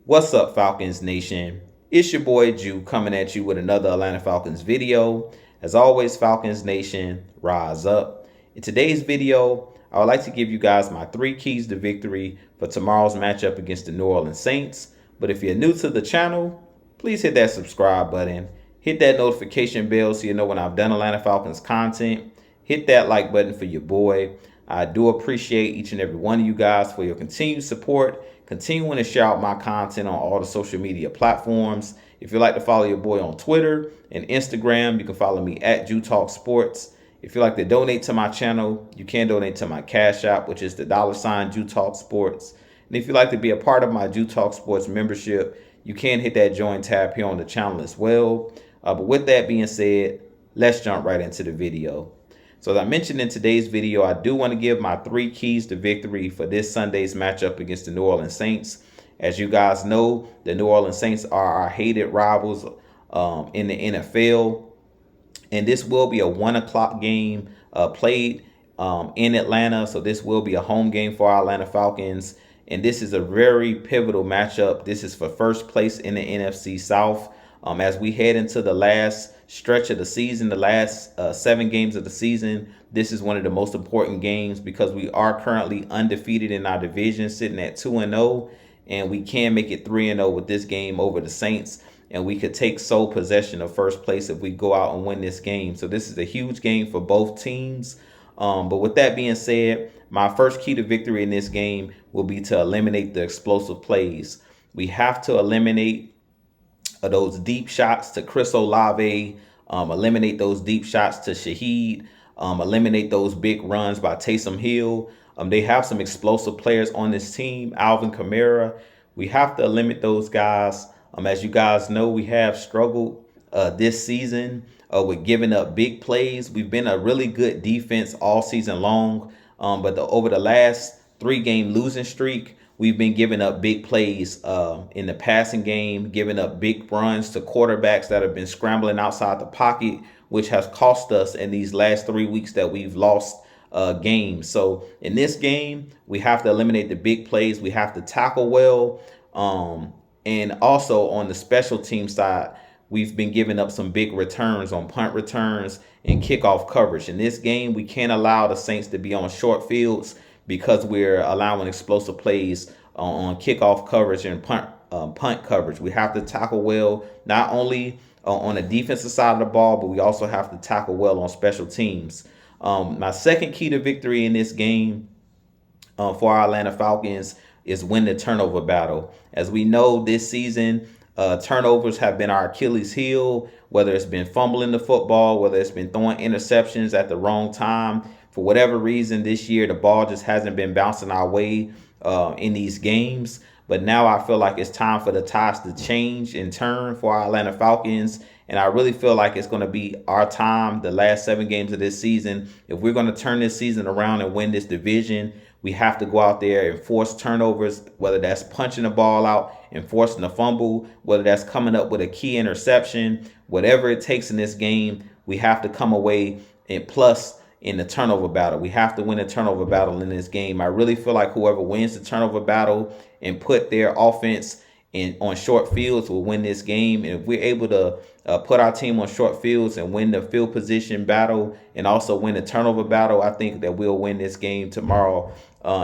What's up, Falcons Nation? It's your boy Jew coming at you with another Atlanta Falcons video. As always, Falcons Nation, rise up. In today's video, I would like to give you guys my 3 keys to victory for tomorrow's matchup against the New Orleans Saints. But if you're new to the channel, please hit that subscribe button. Hit that notification bell so you know when I've done Atlanta Falcons content. Hit that like button for your boy. I do appreciate each and every one of you guys for your continued support, continuing to share out my content on all the social media platforms. If you'd like to follow your boy on Twitter and Instagram, you can follow me at Jew Talk Sports. If you'd like to donate to my channel, you can donate to my Cash App, which is the $ Jew Talk Sports. And if you'd like to be a part of my Jew Talk Sports membership, you can hit that join tab here on the channel as well. But with that being said, let's jump right into the video. So as I mentioned in today's video, I do want to give my 3 keys to victory for this Sunday's matchup against the New Orleans Saints. As you guys know, the New Orleans Saints are our hated rivals in the NFL. And this will be a 1 o'clock game played in Atlanta. So this will be a home game for our Atlanta Falcons. And this is a very pivotal matchup. This is for first place in the NFC South. As we head into the last stretch of the season, the last 7 games of the season, this is one of the most important games because we are currently undefeated in our division, sitting at 2-0, and we can make it 3-0 with this game over the Saints, and we could take sole possession of first place if we go out and win this game. So this is a huge game for both teams. But with that being said, my first key to victory in this game will be to eliminate the explosive plays. We have to eliminate those deep shots to Chris Olave, eliminate those deep shots to Shaheed, eliminate those big runs by Taysom Hill. They have some explosive players on this team, Alvin Kamara. We have to limit those guys. As you guys know, we have struggled this season with giving up big plays. We've been a really good defense all season long, but over the last 3-game losing streak, we've been giving up big plays in the passing game, giving up big runs to quarterbacks that have been scrambling outside the pocket, which has cost us in these last 3 weeks that we've lost games. So in this game, we have to eliminate the big plays. We have to tackle well. And also on the special team side, we've been giving up some big returns on punt returns and kickoff coverage. In this game, we can't allow the Saints to be on short fields because we're allowing explosive plays on kickoff coverage and punt coverage. We have to tackle well, not only on the defensive side of the ball, but we also have to tackle well on special teams. My second key to victory in this game for our Atlanta Falcons is win the turnover battle. As we know, this season, turnovers have been our Achilles heel, whether it's been fumbling the football, whether it's been throwing interceptions at the wrong time. For whatever reason, this year, the ball just hasn't been bouncing our way in these games. But now I feel like it's time for the tides to change and turn for our Atlanta Falcons. And I really feel like it's going to be our time, the last 7 games of this season. If we're going to turn this season around and win this division, we have to go out there and force turnovers, whether that's punching the ball out and forcing a fumble, whether that's coming up with a key interception, whatever it takes in this game, we have to come away and plus in the turnover battle. We have to win a turnover battle in this game. I really feel like whoever wins the turnover battle and put their offense on short fields will win this game. And if we're able to put our team on short fields and win the field position battle and also win the turnover battle, I think that we'll win this game tomorrow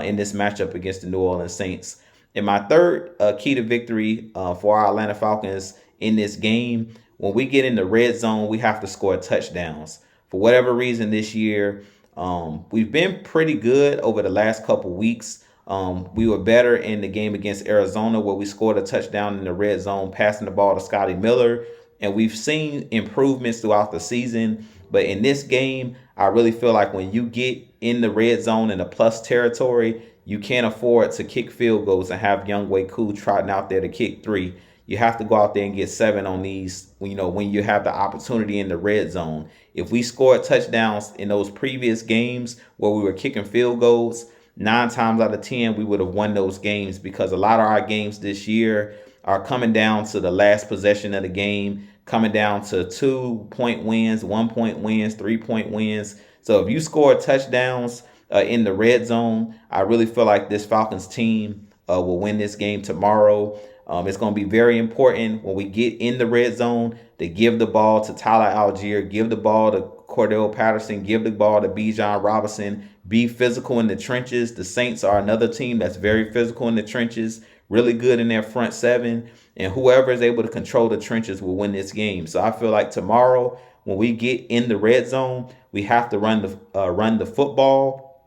in this matchup against the New Orleans Saints. And my third key to victory for our Atlanta Falcons in this game, when we get in the red zone, we have to score touchdowns. For whatever reason this year, we've been pretty good over the last couple weeks. We were better in the game against Arizona where we scored a touchdown in the red zone, passing the ball to Scotty Miller. And we've seen improvements throughout the season. But in this game, I really feel like when you get in the red zone in the plus territory, you can't afford to kick field goals and have Younghoe Koo trotting out there to kick 3. You have to go out there and get 7 on these, when you have the opportunity in the red zone. If we scored touchdowns in those previous games where we were kicking field goals, 9 times out of 10, we would have won those games because a lot of our games this year are coming down to the last possession of the game, coming down to 2-point wins, 1-point wins, 3-point wins. So if you score touchdowns in the red zone, I really feel like this Falcons team will win this game tomorrow. It's going to be very important when we get in the red zone to give the ball to Tyler Algier, give the ball to Cordell Patterson, give the ball to Bijan Robinson. Be physical in the trenches. The Saints are another team that's very physical in the trenches, really good in their front seven. And whoever is able to control the trenches will win this game. So I feel like tomorrow, when we get in the red zone, we have to run the football,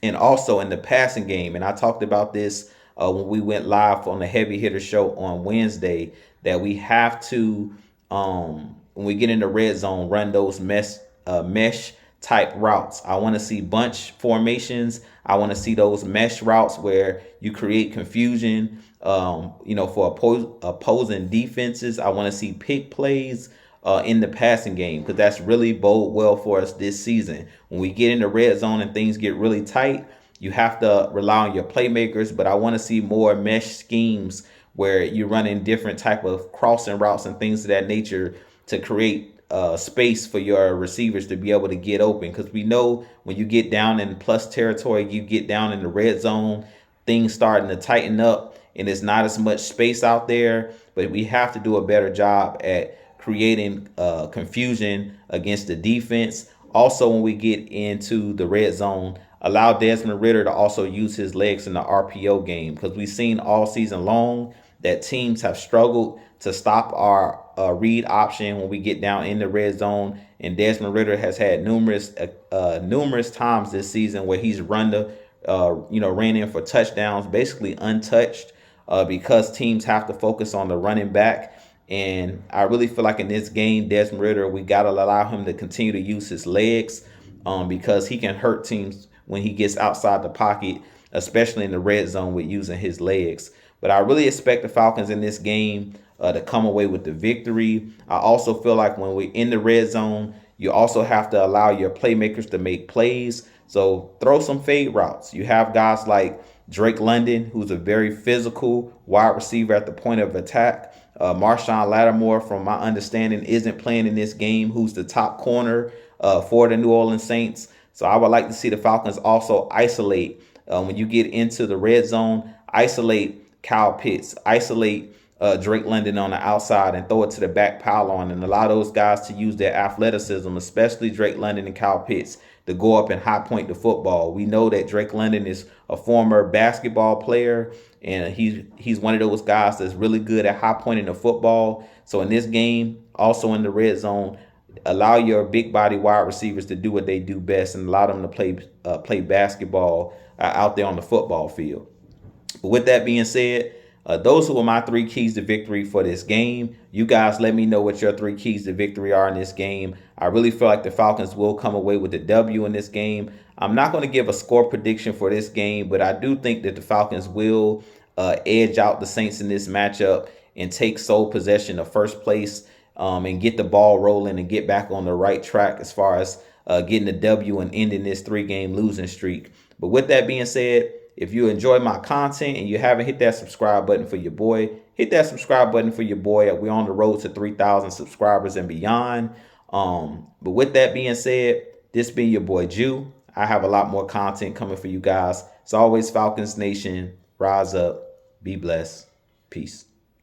and also in the passing game. And I talked about this when we went live on the Heavy Hitter Show on Wednesday, that we have to, when we get in the red zone, run those mesh type routes. I want to see bunch formations. I want to see those mesh routes where you create confusion, for opposing defenses. I want to see pick plays in the passing game, because that's really bode well for us this season. When we get in the red zone and things get really tight, you have to rely on your playmakers, but I want to see more mesh schemes where you're running different type of crossing routes and things of that nature to create space for your receivers to be able to get open. Because we know when you get down in plus territory, you get down in the red zone, things starting to tighten up and there's not as much space out there. But we have to do a better job at creating confusion against the defense. Also, when we get into the red zone, allow Desmond Ridder to also use his legs in the RPO game, because we've seen all season long that teams have struggled to stop our read option when we get down in the red zone. And Desmond Ridder has had numerous times this season where he's ran in for touchdowns, basically untouched, because teams have to focus on the running back. And I really feel like in this game, Desmond Ridder, we got to allow him to continue to use his legs, because he can hurt teams when he gets outside the pocket, especially in the red zone with using his legs. But I really expect the Falcons in this game to come away with the victory. I also feel like when we're in the red zone, you also have to allow your playmakers to make plays. So throw some fade routes. You have guys like Drake London, who's a very physical wide receiver at the point of attack. Marshawn Lattimore, from my understanding, isn't playing in this game, who's the top corner for the New Orleans Saints. So I would like to see the Falcons also isolate, when you get into the red zone, isolate Kyle Pitts, isolate Drake London on the outside and throw it to the back pylon, and allow those guys to use their athleticism, especially Drake London and Kyle Pitts, to go up and high point the football. We know that Drake London is a former basketball player, and he's one of those guys that's really good at high pointing the football. So in this game, also in the red zone, allow your big body wide receivers to do what they do best and allow them to play basketball out there on the football field. But with that being said, those who are my 3 keys to victory for this game. You guys let me know what your 3 keys to victory are in this game. I really feel like the Falcons will come away with the W in this game. I'm not going to give a score prediction for this game, but I do think that the Falcons will edge out the Saints in this matchup and take sole possession of first place, and get the ball rolling and get back on the right track as far as getting the W and ending this 3-game losing streak. But with that being said, if you enjoy my content and you haven't hit that subscribe button for your boy, hit that subscribe button for your boy. We're on the road to 3,000 subscribers and beyond. But with that being said, this being your boy Jew, I have a lot more content coming for you guys. As always, Falcons Nation, rise up, be blessed, peace.